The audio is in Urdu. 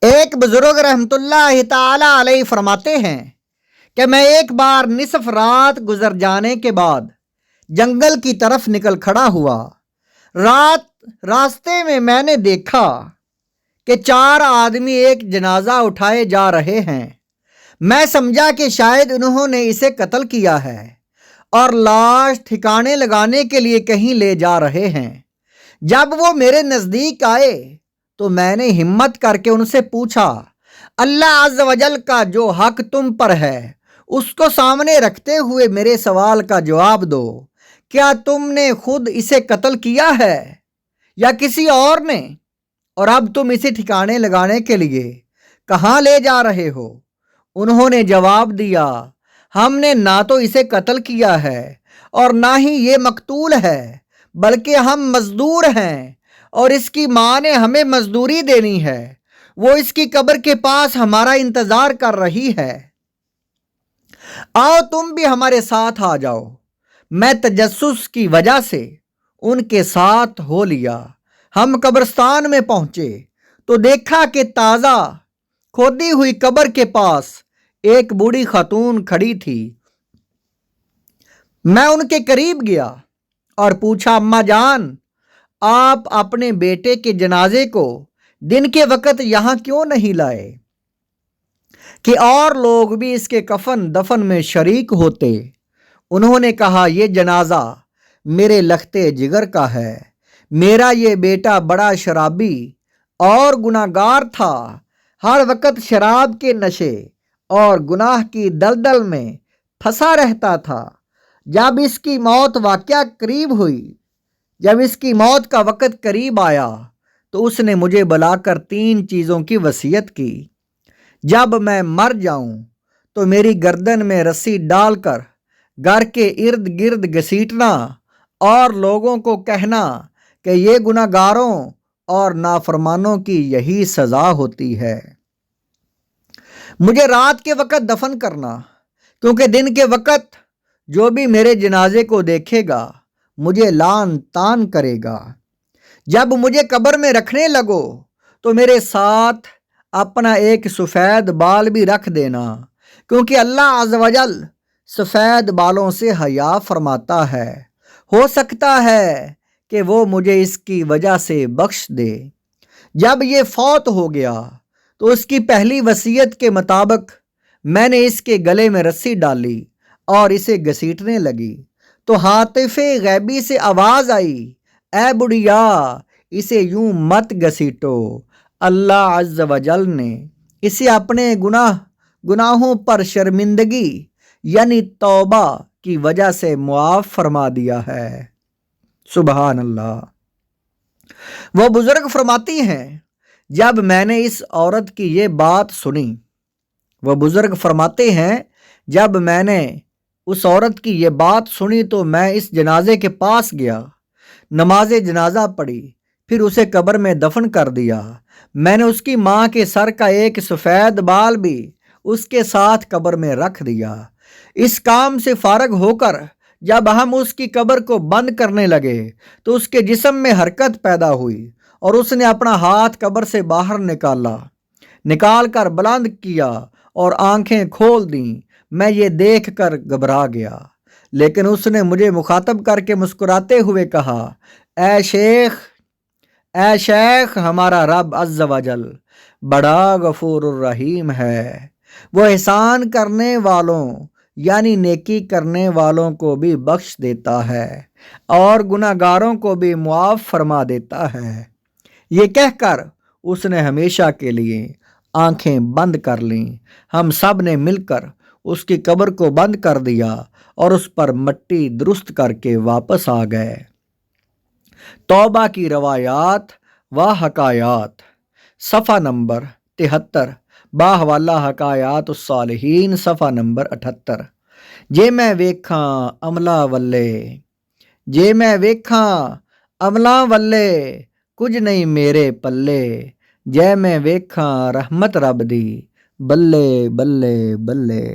ایک بزرگ رحمت اللہ تعالی علیہ فرماتے ہیں کہ میں ایک بار نصف رات گزر جانے کے بعد جنگل کی طرف نکل کھڑا ہوا۔ راستے میں نے دیکھا کہ 4 آدمی ایک جنازہ اٹھائے جا رہے ہیں۔ میں سمجھا کہ شاید انہوں نے اسے قتل کیا ہے اور لاش ٹھکانے لگانے کے لیے کہیں لے جا رہے ہیں۔ جب وہ میرے نزدیک آئے تو میں نے ہمت کر کے ان سے پوچھا، اللہ عز و جل کا جو حق تم پر ہے اس کو سامنے رکھتے ہوئے میرے سوال کا جواب دو، کیا تم نے خود اسے قتل کیا ہے یا کسی اور نے؟ اور اب تم اسے ٹھکانے لگانے کے لیے کہاں لے جا رہے ہو؟ انہوں نے جواب دیا، ہم نے نہ تو اسے قتل کیا ہے اور نہ ہی یہ مقتول ہے، بلکہ ہم مزدور ہیں اور اس کی ماں نے ہمیں مزدوری دینی ہے۔ وہ اس کی قبر کے پاس ہمارا انتظار کر رہی ہے، آؤ تم بھی ہمارے ساتھ آ جاؤ۔ میں تجسس کی وجہ سے ان کے ساتھ ہو لیا۔ ہم قبرستان میں پہنچے تو دیکھا کہ تازہ کھودی ہوئی قبر کے پاس ایک بوڑھی خاتون کھڑی تھی۔ میں ان کے قریب گیا اور پوچھا، اماں جان، آپ اپنے بیٹے کے جنازے کو دن کے وقت یہاں کیوں نہیں لائے کہ اور لوگ بھی اس کے کفن دفن میں شریک ہوتے؟ انہوں نے کہا، یہ جنازہ میرے لختے جگر کا ہے۔ میرا یہ بیٹا بڑا شرابی اور گناہ گار تھا، ہر وقت شراب کے نشے اور گناہ کی دلدل میں پھنسا رہتا تھا۔ جب اس کی موت کا وقت قریب آیا تو اس نے مجھے بلا کر 3 چیزوں کی وصیت کی، جب میں مر جاؤں تو میری گردن میں رسی ڈال کر گھر کے ارد گرد گھسیٹنا اور لوگوں کو کہنا کہ یہ گناہ گاروں اور نافرمانوں کی یہی سزا ہوتی ہے۔ مجھے رات کے وقت دفن کرنا، کیونکہ دن کے وقت جو بھی میرے جنازے کو دیکھے گا مجھے لعن طعن کرے گا۔ جب مجھے قبر میں رکھنے لگو تو میرے ساتھ اپنا ایک سفید بال بھی رکھ دینا، کیونکہ اللہ عز و جل سفید بالوں سے حیا فرماتا ہے، ہو سکتا ہے کہ وہ مجھے اس کی وجہ سے بخش دے۔ جب یہ فوت ہو گیا تو اس کی پہلی وصیت کے مطابق میں نے اس کے گلے میں رسی ڈالی اور اسے گھسیٹنے لگی تو ہاتف غیبی سے آواز آئی، اے بڑھیا، اسے یوں مت گھسیٹو، اللہ عز و جل نے اسے اپنے گناہوں پر شرمندگی یعنی توبہ کی وجہ سے معاف فرما دیا ہے۔ سبحان اللہ۔ وہ بزرگ فرماتی ہیں، جب میں نے اس عورت کی یہ بات سنی، جب میں نے اس عورت کی یہ بات سنی تو میں اس جنازے کے پاس گیا، نماز جنازہ پڑھی، پھر اسے قبر میں دفن کر دیا۔ میں نے اس کی ماں کے سر کا ایک سفید بال بھی اس کے ساتھ قبر میں رکھ دیا۔ اس کام سے فارغ ہو کر جب ہم اس کی قبر کو بند کرنے لگے تو اس کے جسم میں حرکت پیدا ہوئی اور اس نے اپنا ہاتھ قبر سے باہر نکال کر بلند کیا اور آنکھیں کھول دیں۔ میں یہ دیکھ کر گھبرا گیا، لیکن اس نے مجھے مخاطب کر کے مسکراتے ہوئے کہا، اے شیخ، ہمارا رب عز و جل بڑا غفور الرحیم ہے، وہ احسان کرنے والوں یعنی نیکی کرنے والوں کو بھی بخش دیتا ہے اور گناہ گاروں کو بھی معاف فرما دیتا ہے۔ یہ کہہ کر اس نے ہمیشہ کے لیے آنکھیں بند کر لیں۔ ہم سب نے مل کر اس کی قبر کو بند کر دیا اور اس پر مٹی درست کر کے واپس آ گئے۔ توبہ کی روایات و حکایات، صفحہ نمبر 73، باحوالہ حکایات الصالحین، صفحہ نمبر 78۔ جے میں ویکھاں عملاں ولے کچھ نہیں میرے پلے، جے میں ویکھاں رحمت رب دی بلے بلے بلے۔